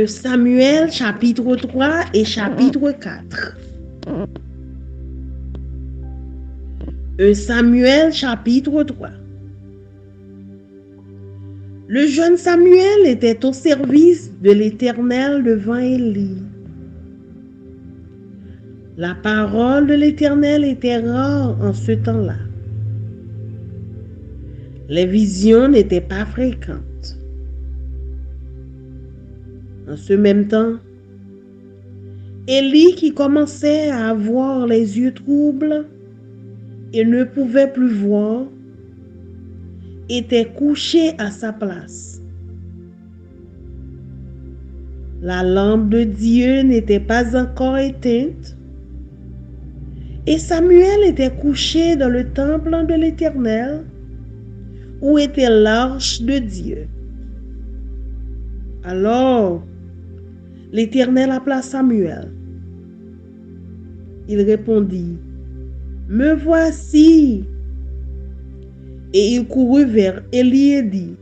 Samuel chapitre 3 et chapitre 4. Samuel chapitre 3. Le jeune Samuel était au service de l'Éternel devant Élie. La parole de l'Éternel était rare en ce temps-là. Les visions n'étaient pas fréquentes. En ce même temps, Élie, qui commençait à avoir les yeux troubles et ne pouvait plus voir, était couché à sa place. La lampe de Dieu n'était pas encore éteinte et Samuel était couché dans le temple de l'Éternel où était l'arche de Dieu. Alors, l'Éternel appela Samuel. Il répondit, « Me voici. » Et il courut vers Élie et dit,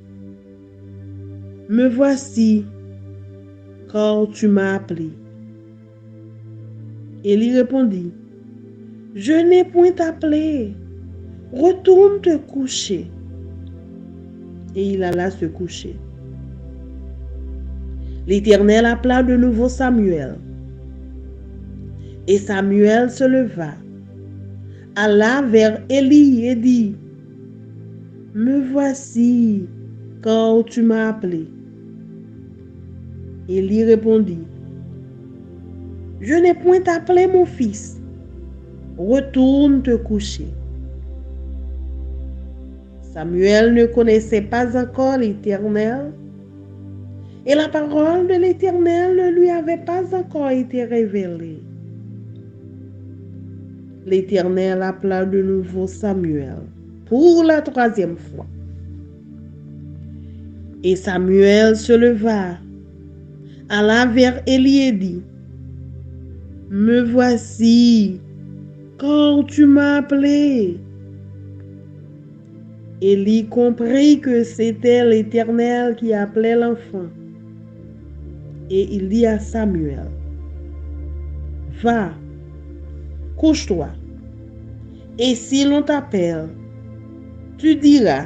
« Me voici, car tu m'as appelé. » Élie répondit, « Je n'ai point appelé. Retourne te coucher. » Et il alla se coucher. L'Éternel appela de nouveau Samuel. Et Samuel se leva, alla vers Élie et dit, « Me voici, car tu m'as appelé. » Élie répondit, « Je n'ai point appelé mon fils. Retourne te coucher. » Samuel ne connaissait pas encore l'Éternel, et la parole de l'Éternel ne lui avait pas encore été révélée. L'Éternel appela de nouveau Samuel pour la troisième fois. Et Samuel se leva, alla vers Élie et dit, « Me voici, car tu m'as appelé. » Élie comprit que c'était l'Éternel qui appelait l'enfant. Et il dit à Samuel, « Va, couche-toi, et si l'on t'appelle, tu diras,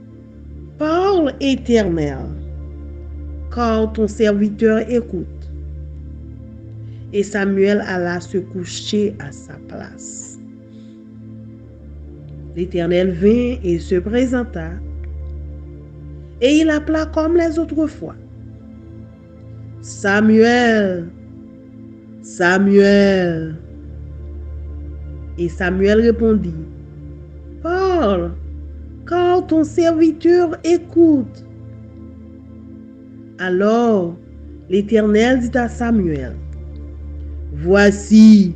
« Parle, Éternel, car ton serviteur écoute. » Et Samuel alla se coucher à sa place. L'Éternel vint et se présenta, et il appela comme les autres fois, « Samuel, Samuel. » Et Samuel répondit, « Parle, car ton serviteur écoute. » Alors l'Éternel dit à Samuel, « Voici,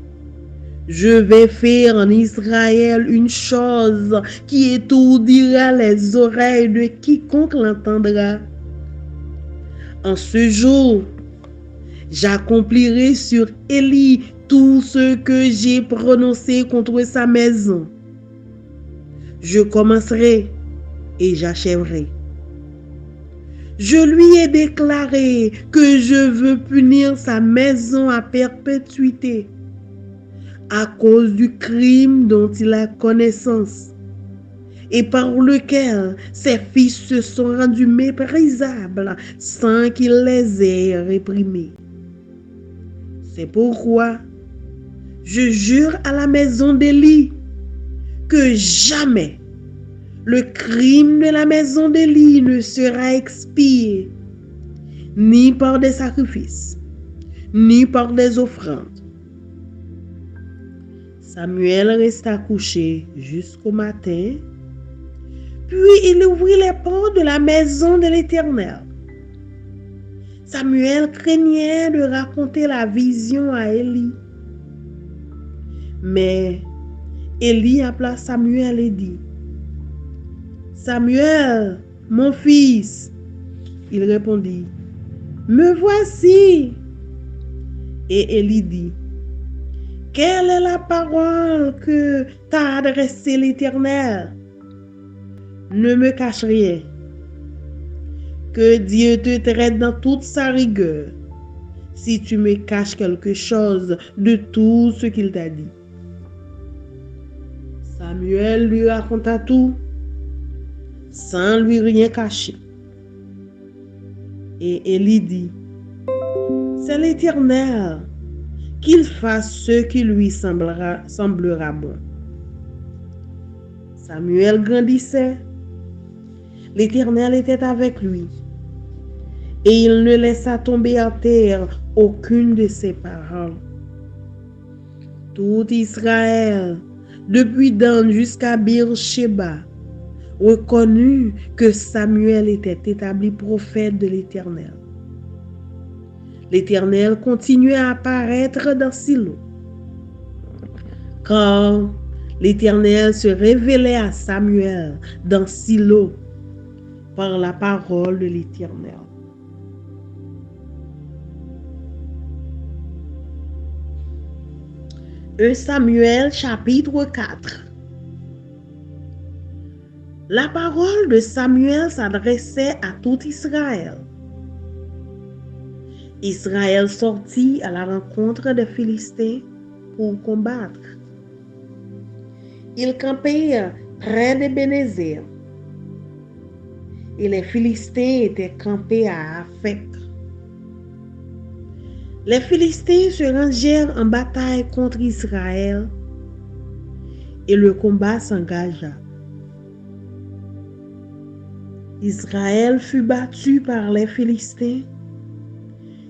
je vais faire en Israël une chose qui étourdira les oreilles de quiconque l'entendra. En ce jour, j'accomplirai sur Élie tout ce que j'ai prononcé contre sa maison. Je commencerai et j'achèverai. Je lui ai déclaré que je veux punir sa maison à perpétuité à cause du crime dont il a connaissance et par lequel ses fils se sont rendus méprisables sans qu'il les ait réprimés. C'est pourquoi je jure à la maison d'Élie que jamais le crime de la maison d'Élie ne sera expié, ni par des sacrifices, ni par des offrandes. Samuel resta couché jusqu'au matin, puis il ouvrit les portes de la maison de l'Éternel. Samuel craignait de raconter la vision à Élie. Mais Élie appela Samuel et dit, « Samuel, mon fils. » Il répondit, « Me voici. » Et Élie dit, « Quelle est la parole que t'a adressée l'Éternel? Ne me cache rien. Que Dieu te traite dans toute sa rigueur si tu me caches quelque chose de tout ce qu'il t'a dit. Samuel lui raconta tout, sans lui rien cacher. Et Élie dit, c'est l'Éternel, qu'il fasse ce qui lui semblera bon. Samuel grandissait, l'Éternel était avec lui, et il ne laissa tomber à terre aucune de ses paroles. Tout Israël, depuis Dan jusqu'à Beersheba, reconnut que Samuel était établi prophète de l'Éternel. L'Éternel continuait à apparaître dans Silo. Quand l'Éternel se révélait à Samuel dans Silo par la parole de l'Éternel. 1 Samuel chapitre 4. La parole de Samuel s'adressait à tout Israël. Israël sortit à la rencontre des Philistins pour combattre. Ils campèrent près d'Ebenezer et les Philistins étaient campés à Aphek. Les Philistins se rangèrent en bataille contre Israël et le combat s'engagea. Israël fut battu par les Philistins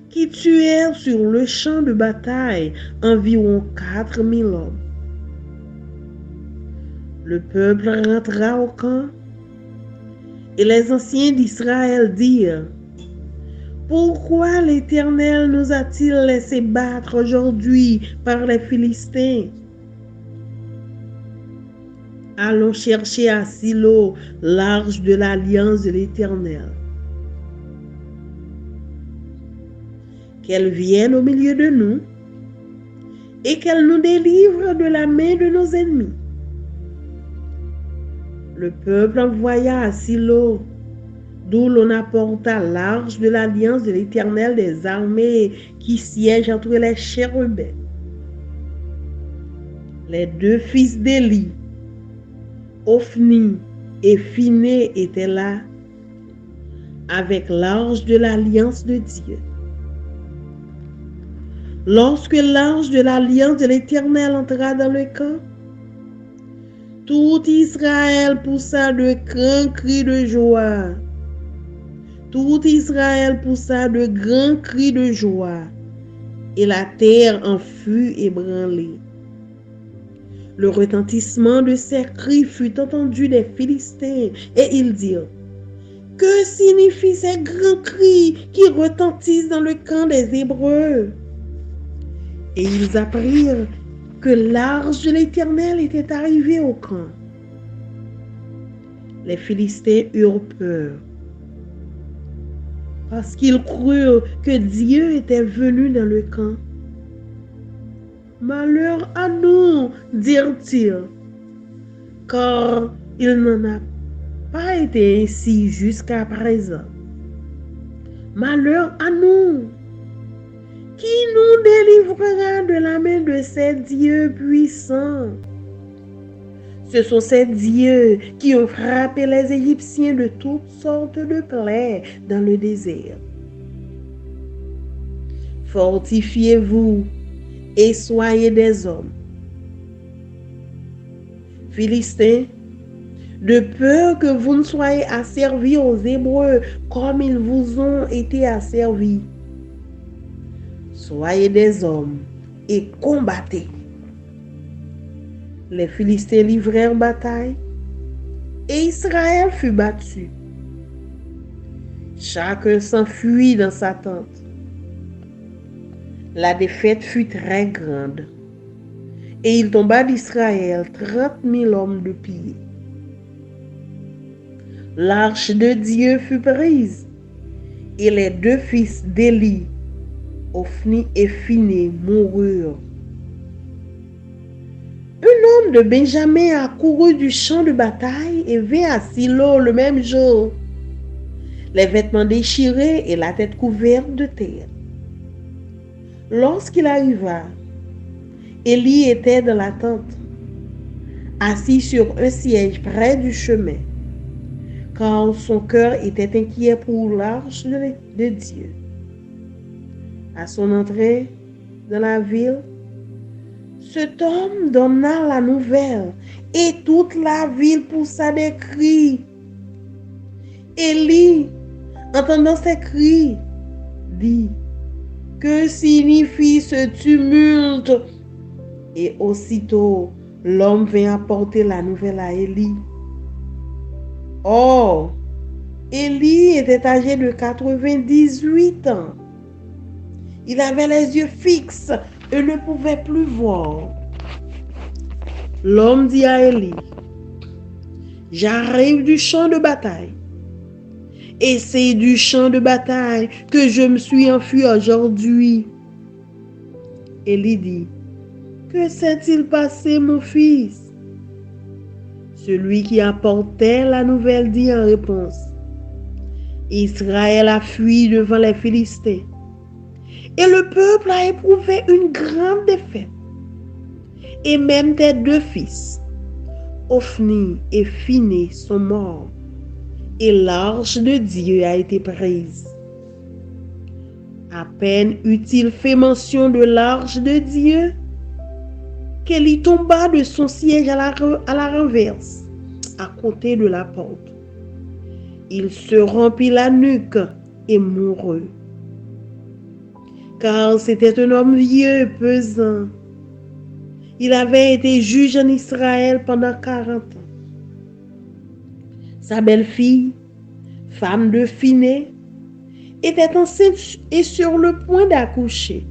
qui tuèrent sur le champ de bataille environ 4000 hommes. Le peuple rentra au camp et les anciens d'Israël dirent, pourquoi l'Éternel nous a-t-il laissé battre aujourd'hui par les Philistins? Allons chercher à Silo l'arche de l'alliance de l'Éternel. Qu'elle vienne au milieu de nous et qu'elle nous délivre de la main de nos ennemis. Le peuple envoya à Silo, d'où l'on apporta l'arche de l'alliance de l'Éternel des armées qui siège entre les chérubins. Les deux fils d'Élie, Ophni et Phiné, étaient là avec l'arche de l'alliance de Dieu. Lorsque l'arche de l'alliance de l'Éternel entra dans le camp, tout Israël poussa de grands cris de joie. Tout Israël poussa de grands cris de joie, et la terre en fut ébranlée. Le retentissement de ces cris fut entendu des Philistins, et ils dirent, que signifient ces grands cris qui retentissent dans le camp des Hébreux? Et ils apprirent que l'arche de l'Éternel était arrivée au camp. Les Philistins eurent peur, parce qu'ils crurent que Dieu était venu dans le camp. Malheur à nous, dirent-ils, car il n'en a pas été ainsi jusqu'à présent. Malheur à nous! Qui nous délivrera de la main de ces dieux puissants? Ce sont ces dieux qui ont frappé les Égyptiens de toutes sortes de plaies dans le désert. Fortifiez-vous et soyez des hommes. Philistins, de peur que vous ne soyez asservis aux Hébreux comme ils vous ont été asservis. Soyez des hommes et combattez. Les Philistins livrèrent bataille et Israël fut battu. Chacun s'enfuit dans sa tente. La défaite fut très grande et il tomba d'Israël 30 000 hommes de pillés. L'arche de Dieu fut prise et les deux fils d'Élie, Ophni et Phiné, moururent. Un homme de Benjamin accourut du champ de bataille et vint à Silo le même jour, les vêtements déchirés et la tête couverte de terre. Lorsqu'il arriva, Élie était dans la tente, assis sur un siège près du chemin, car son cœur était inquiet pour l'arche de Dieu. À son entrée dans la ville, cet homme donna la nouvelle et toute la ville poussa des cris. Élie, entendant ces cris, dit: que signifie ce tumulte? Et aussitôt, l'homme vint apporter la nouvelle à Élie. Or, Élie était âgé de 98 ans. Il avait les yeux fixes et ne pouvait plus voir. L'homme dit à Élie: j'arrive du champ de bataille. Et c'est du champ de bataille que je me suis enfui aujourd'hui. Élie dit: que s'est-il passé, mon fils? Celui qui apportait la nouvelle dit en réponse: Israël a fui devant les Philistins, et le peuple a éprouvé une grande défaite. Et même tes deux fils, Ophni et Phiné, sont morts, et l'arche de Dieu a été prise. À peine eut-il fait mention de l'arche de Dieu qu'Élie tomba de son siège à la renverse, à côté de la porte. Il se rompit la nuque et mourut, car c'était un homme vieux et pesant. Il avait été juge en Israël pendant 40 ans. Sa belle-fille, femme de Phiné, était enceinte et sur le point d'accoucher.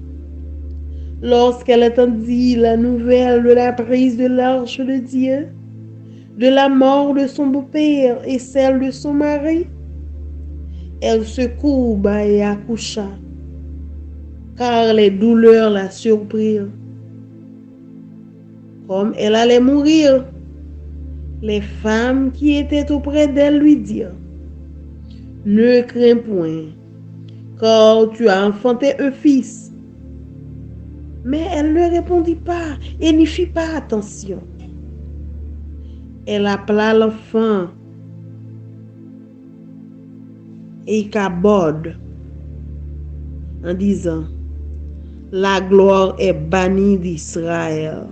Lorsqu'elle entendit la nouvelle de la prise de l'arche de Dieu, de la mort de son beau-père et celle de son mari, elle se courba et accoucha, car les douleurs la surprirent. Comme elle allait mourir, les femmes qui étaient auprès d'elle lui dirent: ne crains point, car tu as enfanté un fils. Mais elle ne répondit pas et n'y fit pas attention. Elle appela l'enfant Ichabod en disant: la gloire est bannie d'Israël.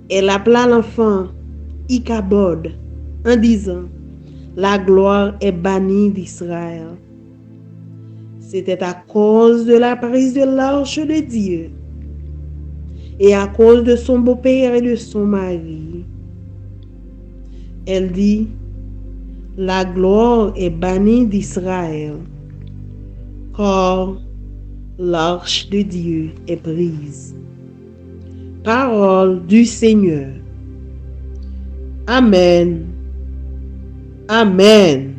Elle appela l'enfant Ichabod en disant: la gloire est bannie d'Israël. C'était à cause de la prise de l'arche de Dieu et à cause de son beau-père et de son mari. Elle dit: la gloire est bannie d'Israël, car l'arche de Dieu est prise. Parole du Seigneur. Amen. Amen.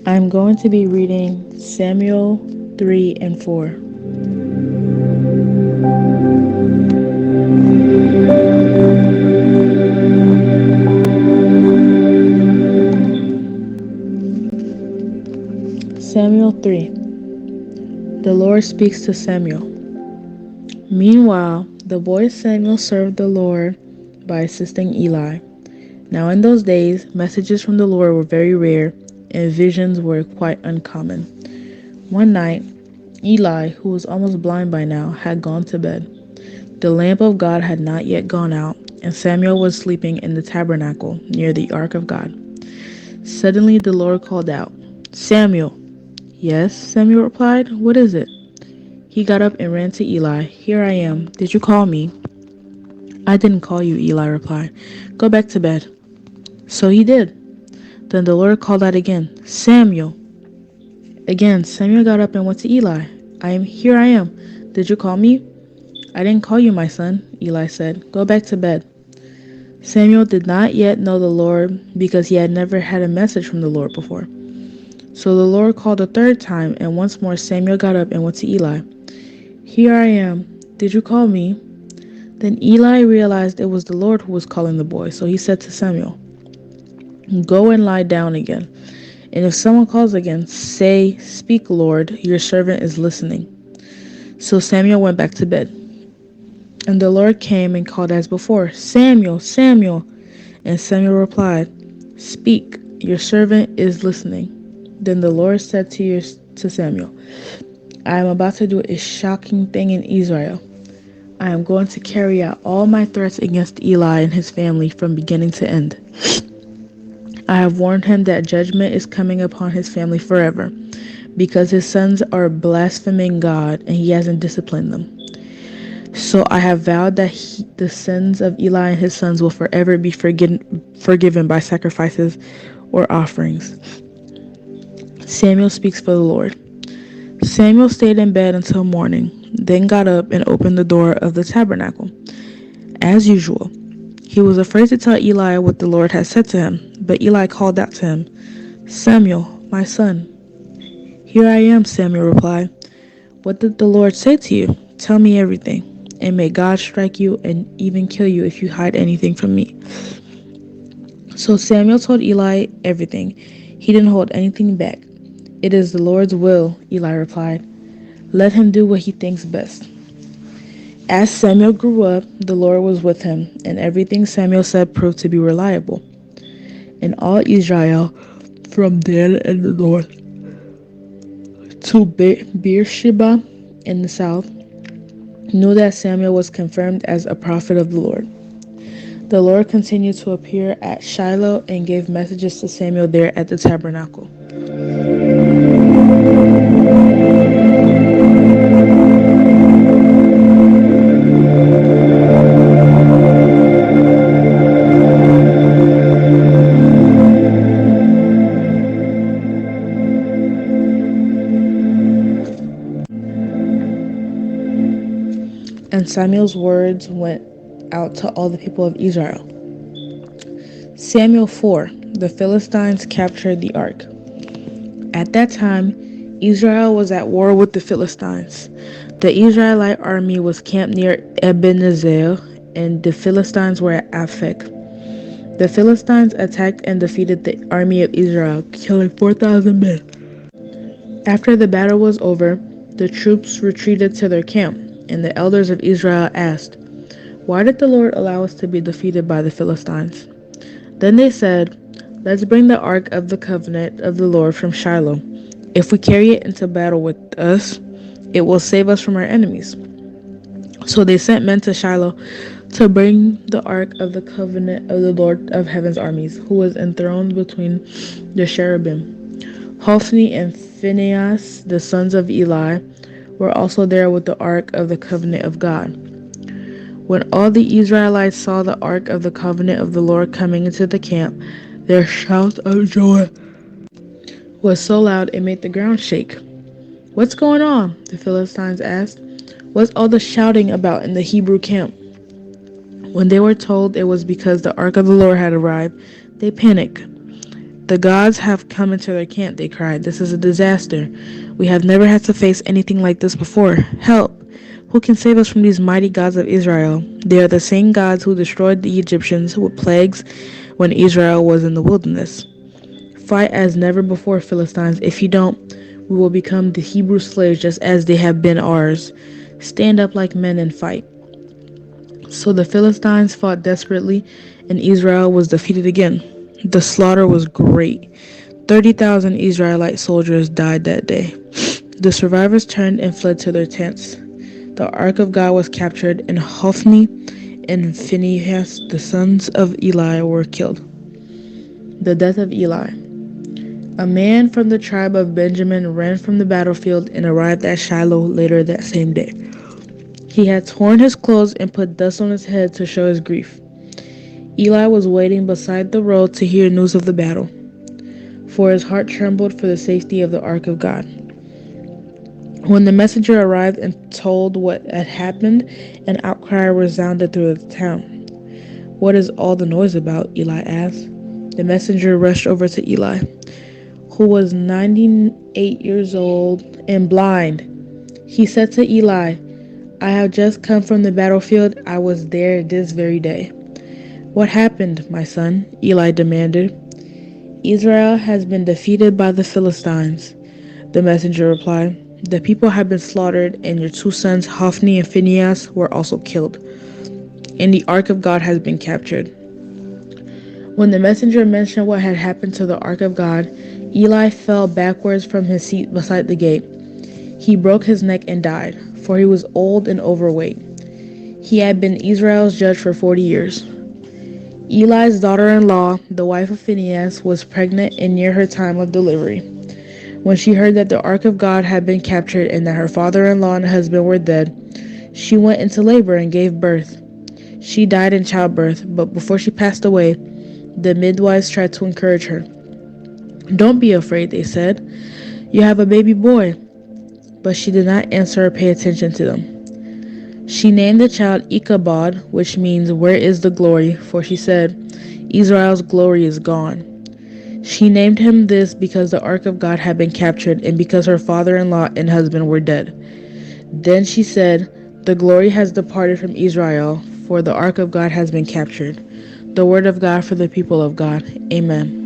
I'm going to be reading Samuel 3 and 4. Samuel 3. The Lord speaks to Samuel. Meanwhile, the boy Samuel served the Lord by assisting Eli. Now in those days, messages from the Lord were very rare, and visions were quite uncommon. One night, Eli, who was almost blind by now, had gone to bed. The lamp of God had not yet gone out, and Samuel was sleeping in the tabernacle near the ark of God. Suddenly the Lord called out, "Samuel." "Yes," Samuel replied. "What is it?" He got up and ran to Eli. "Here I am. Did you call me?" "I didn't call you," Eli replied. "Go back to bed." So he did. Then the Lord called out again, "Samuel." Again, Samuel got up and went to Eli. Here I am. Did you call me?" "I didn't call you, my son," Eli said. "Go back to bed." Samuel did not yet know the Lord because he had never had a message from the Lord before. So the Lord called a third time, and once more Samuel got up and went to Eli. "Here I am. Did you call me?" Then Eli realized it was the Lord who was calling the boy, so he said to Samuel, "Go and lie down again. And if someone calls again, say, 'Speak, Lord, your servant is listening.'" So Samuel went back to bed. And the Lord came and called as before, "Samuel, Samuel." And Samuel replied, "Speak, your servant is listening." Then the Lord said to Samuel, "I am about to do a shocking thing in Israel. I am going to carry out all my threats against Eli and his family from beginning to end. I have warned him that judgment is coming upon his family forever, because his sons are blaspheming God and he hasn't disciplined them. So I have vowed that the sins of Eli and his sons will forever be forgiven by sacrifices or offerings." Samuel speaks for the Lord. Samuel stayed in bed until morning, then got up and opened the door of the tabernacle. As usual, he was afraid to tell Eli what the Lord had said to him, but Eli called out to him, "Samuel, my son." "Here I am," Samuel replied. "What did the Lord say to you? Tell me everything, and may God strike you and even kill you if you hide anything from me." So Samuel told Eli everything. He didn't hold anything back. "It is the Lord's will," Eli replied. "Let him do what he thinks best." As Samuel grew up, the Lord was with him, and everything Samuel said proved to be reliable. And all Israel, from Dan in the north to Beersheba in the south, knew that Samuel was confirmed as a prophet of the Lord. The Lord continued to appear at Shiloh and gave messages to Samuel there at the tabernacle. And Samuel's words went out to all the people of Israel. Samuel 4. The Philistines captured the ark. At that time, Israel was at war with the Philistines. The Israelite army was camped near Ebenezer, and the Philistines were at Aphek. The Philistines attacked and defeated the army of Israel, killing 4,000 men. After the battle was over, the troops retreated to their camp, and the elders of Israel asked, "Why did the Lord allow us to be defeated by the Philistines?" Then they said, "Let's bring the ark of the covenant of the Lord from Shiloh. If we carry it into battle with us, it will save us from our enemies." So they sent men to Shiloh to bring the ark of the covenant of the Lord of heaven's armies, who was enthroned between the cherubim. Hophni and Phinehas, the sons of Eli, were also there with the ark of the covenant of God. When all the Israelites saw the ark of the covenant of the Lord coming into the camp, their shout of joy was so loud it made the ground shake. "What's going on?" the Philistines asked. "What's all the shouting about in the Hebrew camp?" When they were told it was because the ark of the Lord had arrived, they panicked. "The gods have come into their camp," they cried. "This is a disaster. We have never had to face anything like this before. Help! Who can save us from these mighty gods of Israel? They are the same gods who destroyed the Egyptians with plagues when Israel was in the wilderness. Fight as never before, Philistines. If you don't, we will become the Hebrew slaves just as they have been ours. Stand up like men and fight." So the Philistines fought desperately, and Israel was defeated again. The slaughter was great. 30,000 Israelite soldiers died that day. The survivors turned and fled to their tents. The ark of God was captured, and Hophni and Phinehas, the sons of Eli, were killed. The death of Eli. A man from the tribe of Benjamin ran from the battlefield and arrived at Shiloh later that same day. He had torn his clothes and put dust on his head to show his grief. Eli was waiting beside the road to hear news of the battle, for his heart trembled for the safety of the ark of God. When the messenger arrived and told what had happened, an outcry resounded through the town. "What is all the noise about?" Eli asked. The messenger rushed over to Eli, who was 98 years old and blind. He said to Eli, "I have just come from the battlefield. I was there this very day." "What happened, my son?" Eli demanded. "Israel has been defeated by the Philistines," the messenger replied. "The people have been slaughtered, and your two sons, Hophni and Phinehas, were also killed. And the ark of God has been captured." When the messenger mentioned what had happened to the ark of God, Eli fell backwards from his seat beside the gate. He broke his neck and died, for he was old and overweight. He had been Israel's judge for 40 years. Eli's daughter-in-law, the wife of Phinehas, was pregnant and near her time of delivery. When she heard that the ark of God had been captured and that her father-in-law and husband were dead, she went into labor and gave birth. She died in childbirth, but before she passed away, the midwives tried to encourage her. "Don't be afraid," they said. "You have a baby boy." But she did not answer or pay attention to them. She named the child Ichabod, which means "where is the glory?" for she said, "Israel's glory is gone." She named him this because the ark of God had been captured and because her father-in-law and husband were dead. Then she said, "The glory has departed from Israel, for the ark of God has been captured." The word of God for the people of God. Amen.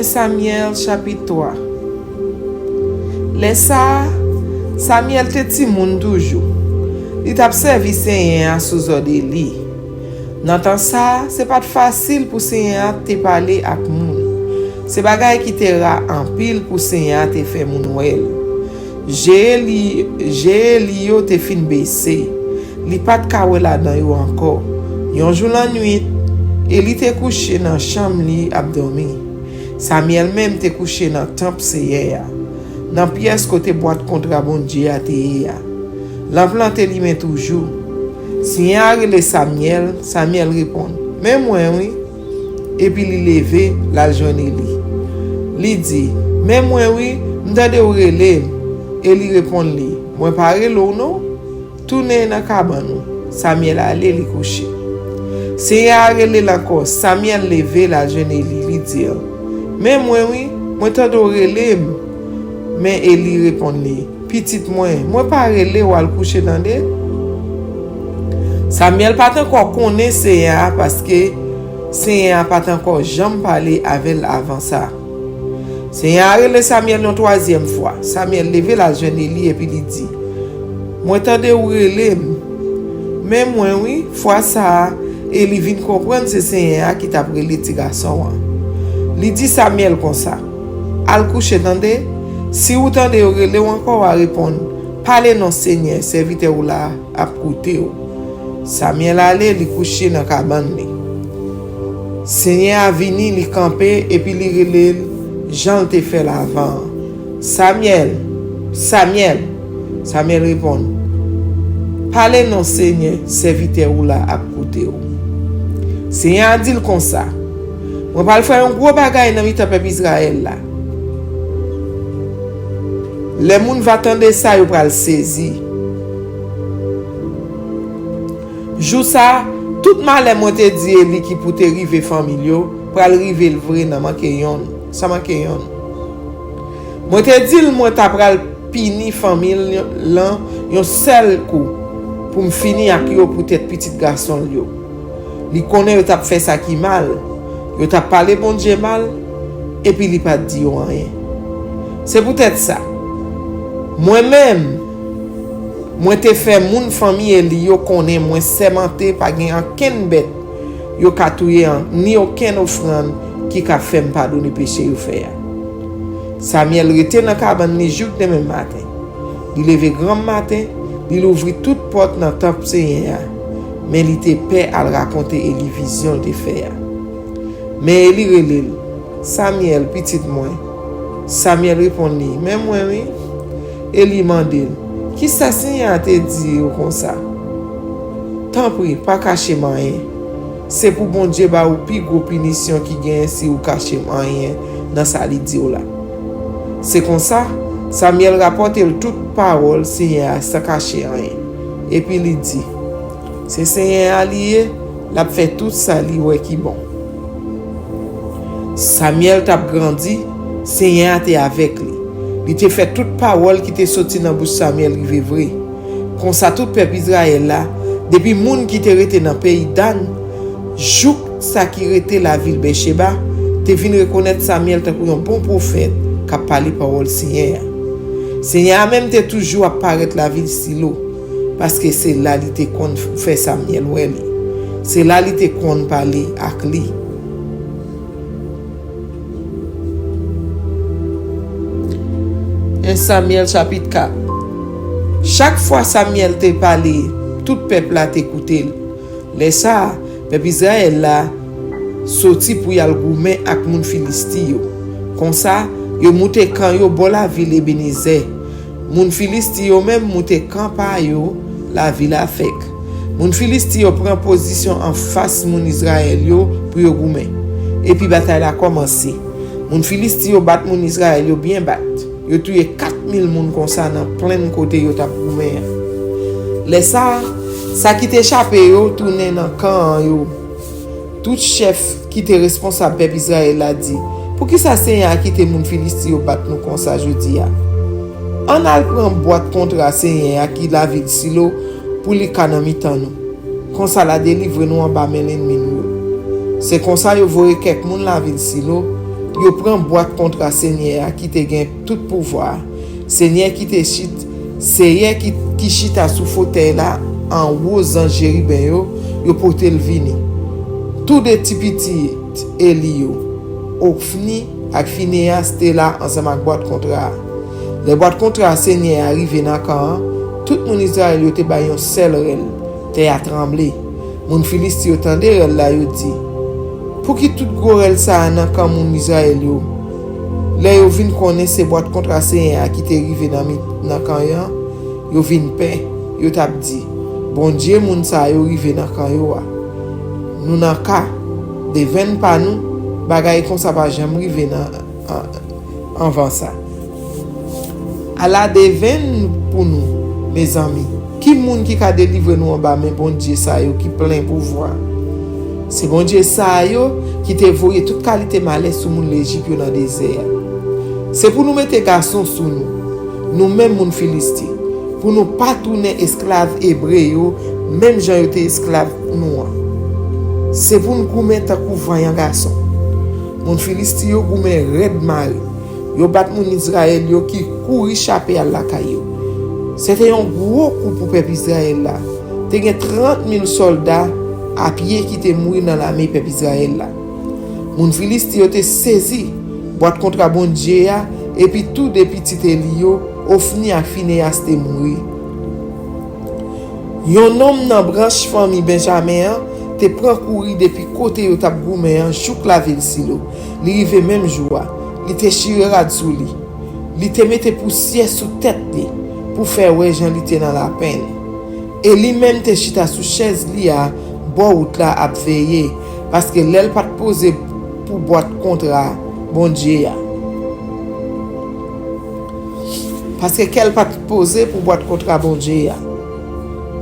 Samuel chapitre 3. Lesa, Samuel te timoun toujou. Li tap servi Seigneur sous ordre li. Nan tan sa, se pat fasil pou Seigneur te pale ak moun. Se bagay ki te ra an pil pou Seigneur te fe moun wel. Li yo te fin bese. Li pat kawe la dan yo anko. Yon jou lan nuit, e li te couché nan chambre li ap dormi. Samuel même te couché dans temple Seigneur, dans pièce côté boîte contre bon Dieu a te ya. L'emplante li men toujours. Seigneur le Samuel, Samuel répond, "Mais moi oui." Et puis li levé la journée li. Li dit, "Mais moi oui, m'tande ou relé." Et li répond li, "Moi paré l'eau non?" Tourner dans cabane. Samuel allé li coucher. Seigneur relé encore, Samuel levé la journée li dit, "Mais moi oui, moi tande ou relé." Mais Eli répond li, "Petite moi pas relé ou al coucher dans de." Samuel pas encore connaît Seigneur parce que Seigneur pas encore jamais parlé avec avant ça. Seigneur relé Samuel une troisième fois. Samuel levé la jeune Eli et puis il dit, "Moi tande ou relé." Mais moi oui, fois ça Eli vient comprendre c'est Seigneur qui t'a pris les petits garçons. Li dit Samuel comme ça. Al coucher dans de Si ou tande yo rele ou encore à répondre, parlez non Seigneur, serviteur ou là à côté ou. Samuel allait li coucher dans cabane li. Seigneur a vini li camper et puis li rele Jean te fait l'avant. Samuel répond. Parlez non Seigneur, serviteur ou là à côté ou. Seigneur a dit comme ça. On va faire un gros bagay dans le peuple Israël là. Les moun va tendre ça yo pral saisi. Jou ça, tout mal moi te dit li qui pour te rive familio, pral rive le vrai nan manke yon. Ça manke yon. Moi te dit moi ta pral pini famille lan yon seul coup pour me finir ak yo peut-être petit garçon yo. Li connaît yo t'a fait ça qui mal. Yo t'a parlé bon Dieu mal et puis li pas dit rien. C'est peut-être ça. Moi-même, moi te fait moun famille li yo connaît moi sémenté pas gen aucun bête yo ka touyer ni aucun offrande qui ka fait me pardonner péché yo fait. Samuel rete dans cabane ni jour demain matin. Il levé grand matin, il ouvrit toute porte dans temple Seigneur. Mais il était prêt à raconter et les visions de faire. Mais il relève Samuel petit moi. Samuel répondit, mais moi oui. Et il demandait, qui ça Seigneur te dit comme ça? Tant pis, pas cacher rien. C'est pour bon Dieu ba ou plus gros punition qui gagne si ou cacher rien dans sa li dit là. C'est comme ça, Samuel rapporte toute parole Seigneur sans cacher rien. Et puis il dit, c'est Seigneur allié, l'a fait tout ça li ouais qui bon. Samuel t'a grandi, Seigneur était avec lui. Il t'a fait toute parole qui t'est sorti dans bouche Samuel rive vrai. Comme ça tout peuple Israël là, depuis moun qui t'est resté dans pays Dan, jouk ça qui était la ville Bécheba, t'es venu reconnaître Samuel tant un bon prophète qui a parlé parole Seigneur. Seigneur même t'es toujours apparaître la ville Silo parce que c'est là il t'est qu'on fait Samuel ouais. C'est là il t'est qu'on parler avec lui. Samuel chapitre 4. Chaque fois Samuel te parlé, tout peuple a t'écouté. Les ça, peuple Israël là sorti pour y aller goumen ak moun Filisti yo. Comme ça, yo monte camp yo bon la ville Ebenezer. Moun Filisti yo même monte camp pa yo la ville Afek. Moun Filisti yo prend position en face moun Israël yo pour yo goumen. Et puis bataille a commencé. Moun Filisti yo bat moun Israël yo bien bat. Yo tué 4000 moun comme ça dans plein côté yo t'a goumen. Les ça qui t'échappé yo tourner dans camp yo. Tout chef qui était responsable peuple Israël a dit pour qui ça Seigneur qui te moun Filisti yo bat nous comme ça jeudi a. On a prend boîte contrat Seigneur qui la ville Silo pour les kanami tan nous. Comme ça la délivre nous en bas men l'ennemi nous. C'est comme ça yo voye quelques moun la ville Silo. Yo prend boîte contre Seigneur qui te gagne tout pouvoir. Seigneur qui te chite, Seigneur qui chita sous fauteuil là en haut en Jériben yo porte le vini. Tout des petits Elio, Ofni ak Phineas te là ensemble avec boîte contrat. Les boîtes contrat Seigneur arrivé dans camp, tout mon Israël yo te ba yon seul rel, te a tremblé. Mon Philistie yo tande rel là yo dit pour qui tout gorel ça nan kan moun Israël yo. Là yo vinn connait ces boîtes contre Seigneur qui t'est arrivé dans kan yo vinn paix, yo t'a dit bon Dieu moun sa yo arrivé dans kan yo. Nous nan ka de ven pa nous bagay comme ça pas jamais arrivé avant ça. À la de ven pour nous mes amis. Qui moun qui ka délivrer nous en bas mais bon Dieu ça yo qui plein pouvoir. C'est bon Dieu ça yo qui te voyé toute qualité malais sous moun l'Égypte dans désert. C'est pour nous mettre garçon sous nous même moun Philistie, pour nous pas tourner esclaves hébreux même gens étaient esclaves nous. C'est pour nous mettre coup voyant garçon. Moun Philistie yo goumen red mari. Yo bat moun Israël yo qui couri échapper à la caillou. C'était un gros coup pour peuple Israël là. T'es 30 000 soldats à pied qui te mourir dans l'armée peuple Israël là. Moun Philistie yo te saisi boîte contre bon Dieu et puis tout des petits Elio, Ofni ak Phineas te mouri. Yon homme nan branche famille Benjamin te prend courir depuis côté yo tap goumen chouk la ville silo. Li rive même jour, li te chire rad sou li. Li te mette poussière sous tête li pour faire ouais Jean li te dans la peine. Et li même te chita sous chaise li a bo out la ap veiller parce que l'elle pas poser pour boîte contrat bon Dieu ya. Parce que qu'elle pas poser pour boîte contrat bon Dieu ya.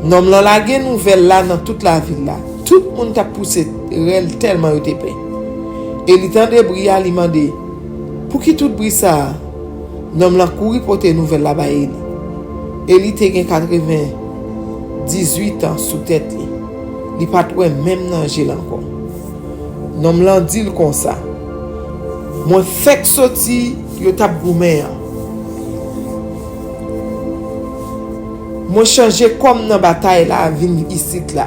Nom lan lage nouvelle là dans toute la ville là. Tout le monde t'a poussé rel tellement yo te pe. Et li tande bria li mande pour qui tout bri ça. Nom lan couri porter nouvelle là ba eli. Et li te gen 18 ans sous tête li. Li pas trouvé même nan gel encore. Nom lan dit comme ça. Moi fait sorti yo tap goumen. Moi changer comme dans bataille là vinn ici là.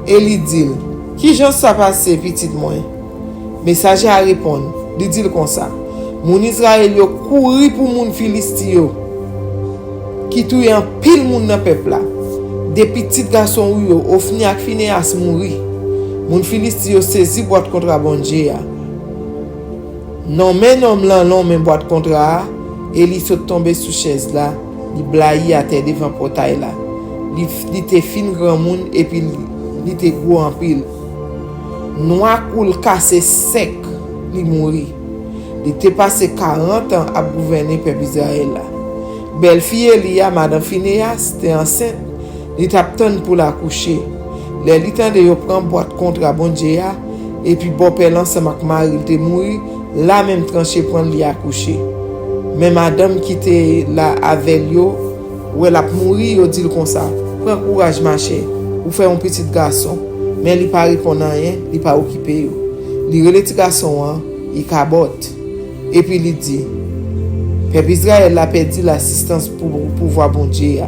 Et li dit qui j'en ça passé petite moi. Messager a répondre, li dit comme ça. Mon Israël yo couri pour moun Philistio qui touye en pile moun dans peuple là. Des petits garçons yo Ofni ak Phineas mouri. Moun Philistio saisi boîte contre bon Dieu. Non mais non men boîte contrat et li saute tomber sous chaise là. Li blayi à terre devant portail là. Li te fin grand monde et puis li te gros en pile. Noir coule cassé sec, li mouri. Li te passé 40 ans à gouverner peuple Israël là. Belle fille Elia madame Phineas te enceinte, li tap ton pour la coucher. Les li tande yo prend boîte contre bon Dieu et puis bon père ensemble avec Marie te mouri, là même tranché prendre li accoucher. Mais madame qui était là avec yo, ou elle a mouri, yo dit comme ça. Prends courage marcher, ou faire un petit garçon, mais il pas répondre rien, il pas occupé yo. Li relè petit garçon il cabote. Et puis il dit peuple Israël a perdu l'assistance pour pouvoir bon Dieu.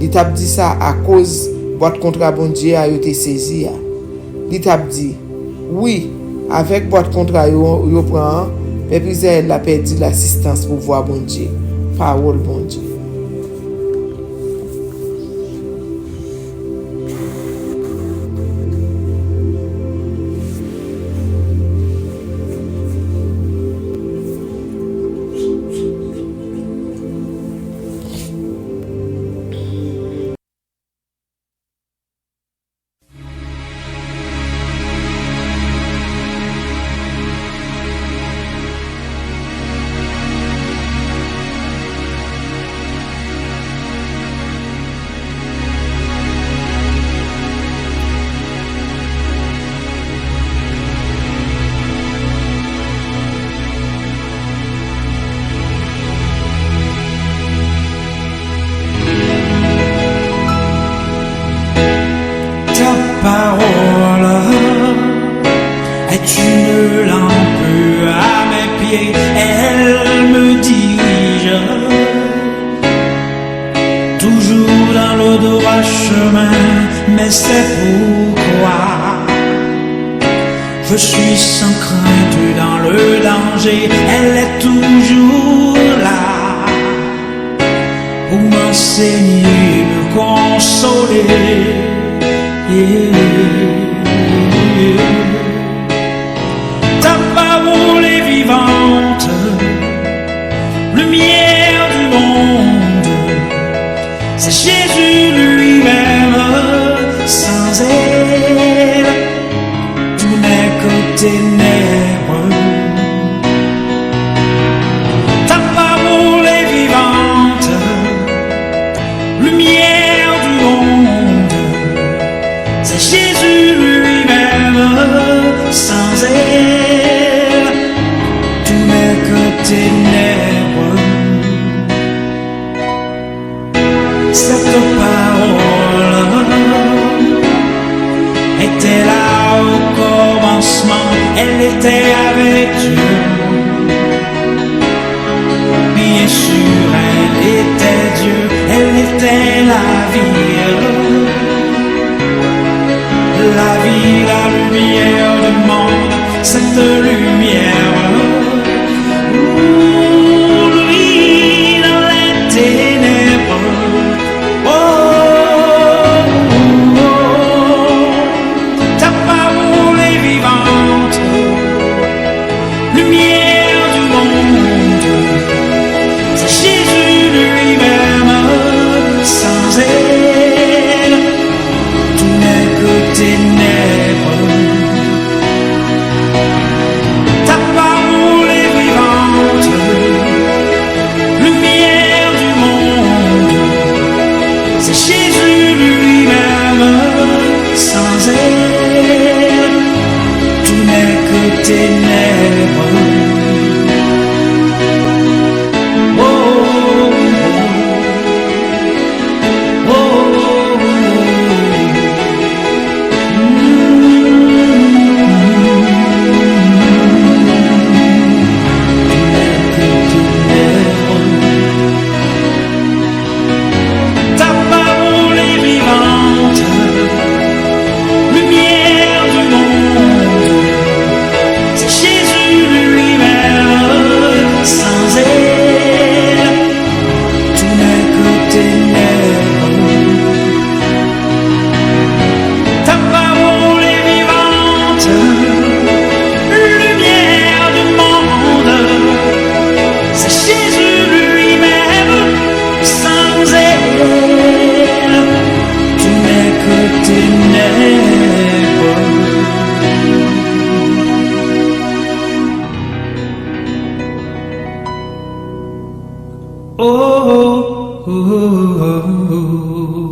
Il t'a dit ça à cause boîte contre bon Dieu a été saisi. Il t'a dit oui, avec boîte contre yo prend peuple Israël a perdu l'assistance pour voir bon Dieu. Parole bon Dieu. Parole est une lampe à mes pieds, elle me dirige toujours dans le droit chemin, mais c'est pourquoi je suis sans crainte dans le danger, elle est toujours là pour m'enseigner, me consoler. Ta parole est vivante, lumière du monde, c'est Jésus lui-même, sans elle, tout n'est que ténèbres. Ta parole est vivante, lumière du monde, c'est Jésus lui-même, sans elle, tout n'est que ténèbres. Cette parole était là au commencement, elle était avec Dieu. Bien sûr, elle était Dieu, elle était la vie. La vie, la lumière du monde, cette lumière, oh, oh, oh.